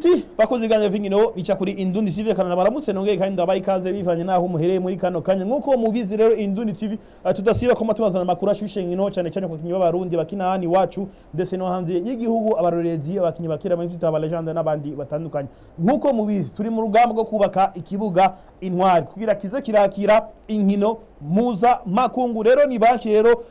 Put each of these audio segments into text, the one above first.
Inshuti bakoze ganya vingino bica kuri Indundi TV kana baramutse nongeye kandi ndabaye ikaze bivanye naho muhereye muri kano kanya nkuko mubizi rero Indundi TV tudasiba ko matubazana makuru ashushe ngino cyane cyane ku kinyi b'abarundi bakina hani wacu ndetse no hanze y'igihugu abarorezi abakinyi bakira muri tutaba legende n'abandi batandukanye nkuko mubizi turi mu rugamba rwo kubaka ikibuga Intwari kugira kize kirakira inkino muza makungu rero ni banki rero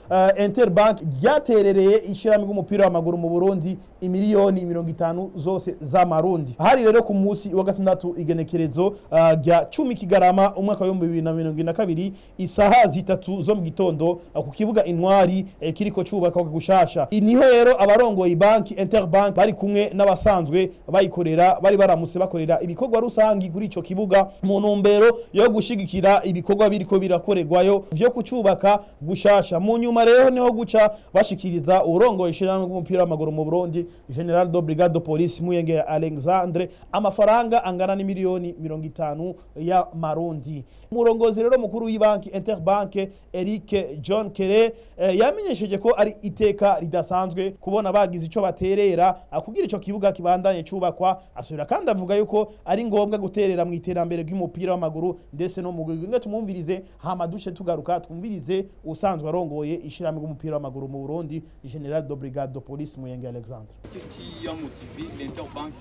Interbank ryaterereye ishiramwe umupira w'amaguru mu Burundi imiliyoni 50 zose z'amarundi hari rero ku munsi wa gatandatu igenekerezo rya 10 Kigarama umwaka wa 2022 isaha zitatu zo mu gitondo ku kibuga Intwari kiriko cubaka gushasha niho rero abarongoye banki Interbank bari kumwe n'abasanzwe bayikorera bari baramutse bakorera ibikorwa rusangi kuri ico kibuga mu ntumbero yo gushigikira ibikorwa biriko birakorerwayo byo kucubaka gushasha mu nyuma rero niho guca bashikiriza urongoye ishiramwe umupira w'amaguru mu Burundi General de Brigade de Police Muyenge Alexandre amafaranga angana n'imiliyoni 50 ya marundi umurongozi rero mukuru w'ibanki Interbank Eric John Kere yamenyesheje ko ari iteka ridasanzwe kubona bagize ico baterera kugira ico kibuga kibandanye cubakwa asubira kandi avuga yuko ari ngombwa guterera mu iterambere ry'umupira w'amaguru ndetse no mu gwiga tumumvirize hamadushe tugaruka twumvirize usanzwe arongoye ishiramwe umupira w'amaguru mu Burundi General de Brigade de Police Muyenge Alexandre. Qu'est-ce qui a motivé l'Interbank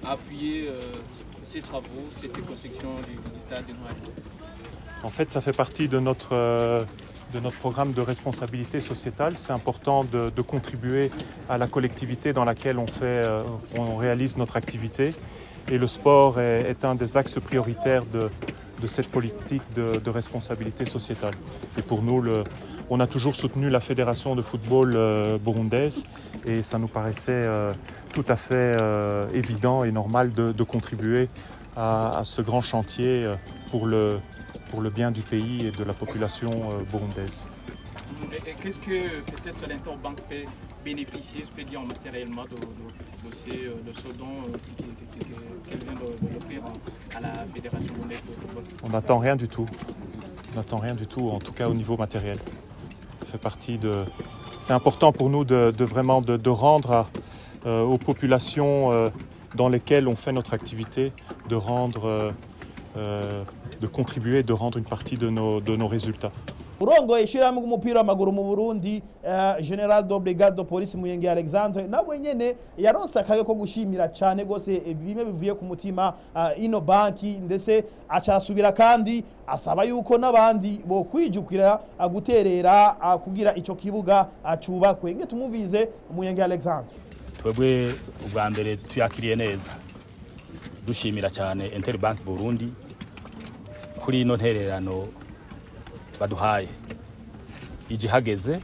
à appuyer ces travaux, cette construction du stade de Noël? En fait, ça fait partie de notre programme de responsabilité sociétale. C'est important de contribuer à la collectivité dans laquelle on réalise notre activité. Et le sport est un des axes prioritaires de cette politique de responsabilité sociétale. Et pour nous, on a toujours soutenu la fédération de football burundaise et ça nous paraissait tout à fait évident et normal de contribuer à ce grand chantier pour le bien du pays et de la population burundaise. Et qu'est-ce que peut-être l'Interbank peut bénéficier, je peux dire matériellement, de ce don qu'elle vient d'offrir à la Fédération burundaise de football? On n'attend rien du tout. On n'attend rien du tout, en tout cas au niveau matériel. Ça fait partie de... C'est important pour nous de vraiment de rendre aux populations dans lesquelles on fait notre activité, de contribuer, de rendre une partie de nos résultats. Urongoye ishiramwe umupira w'amaguru mu Burundi General de Brigade de Police Muyenge Alexandre nawe nyene yaronse akaye ko gushimira cyane gose bimwe bivuye ku mutima ino banki ndetse acasubira kandi asaba yuko nabandi bo kwijukira guterera kugira ico kibuga acubakwe nge tumuvize Muyenge Alexandre. Twebwe ubwa mbere tuyakiriye neza dushimira cyane Interbank Burundi kuri ino ntererano baduhaye igihageze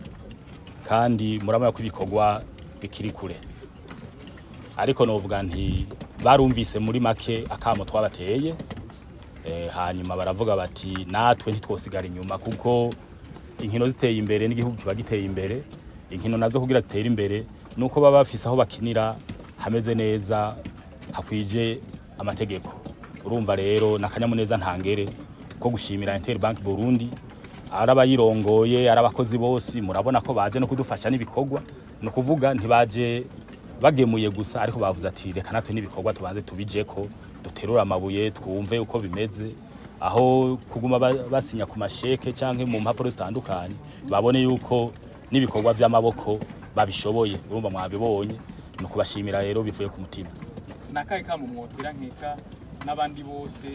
kandi murabona ko ibikorwa bikiri kure ariko novuga nti barumvise muri make akamo twabateye hanyuma baravuga bati natwe ntitwosigara inyuma kuko inkino ziteye imbere n'igihugu kiba giteye imbere inkino nazo kugira zitera imbere nuko baba bafise aho bakinira hameze neza hakwije amategeko urumva rero nakanyamuneza ntangere ko gushimira Interbank Burundi arabayirongoye arabakozi bose murabona ko baje no kudufasha n'ibikorwa no kuvuga ntibaje bagemuye gusa ariko bavuze ati reka natwe n'ibikorwa tubanze tubijeko duterura amabuye twumve uko bimeze aho kuguma basinya ku masheke canke mu mpapuro zitandukanye babone yuko n'ibikorwa vy'amaboko babishoboye urumva mwabibonye no kubashimira rero bivuye ku mutima nakaye ka mu mwotera nkeka n'abandi bose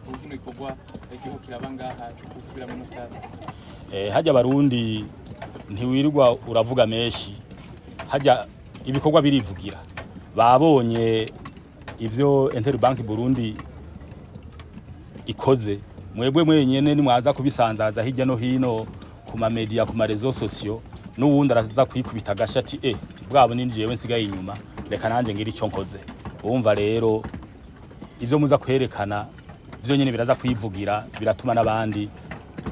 ubukino ikorwa igihugu kirabangaha cyusubira mu stade hajya abarundi ntiwirirwa uravuga menshi hajya ibikorwa birivugira babonye ivyo Interbank Burundi ikoze mwebwe mwenyene nimwaza kubisanzaza hirya no hino ku ma media ku ma réseaux sociaux n'uwundi araza kwikubita agashati bwabo ninjiyewe nsigaye inyuma reka nanje ngira ico nkoze urumva rero ivyo muza kwerekana vyo nyene biraza kwivugira biratuma nabandi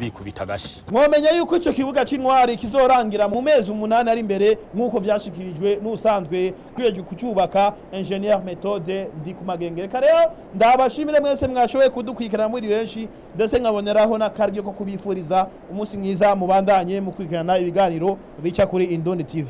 bikubita gashi mwomenya yuko ico kibuga c'Intwari kizorangira mu mezi 8 ari imbere nkuko vyashikirijwe n'usanzwe kwiyeje kucubaka Engineer Methode ndi kumagengere rero ndabashimire mwese mwashoboye kudukwikirana muri benshi ndetse nkaboneraho n'akaryo ko kubifuriza umunsi mwiza mubandanye mu kwikirana ibiganiro bica kuri Indundi TV.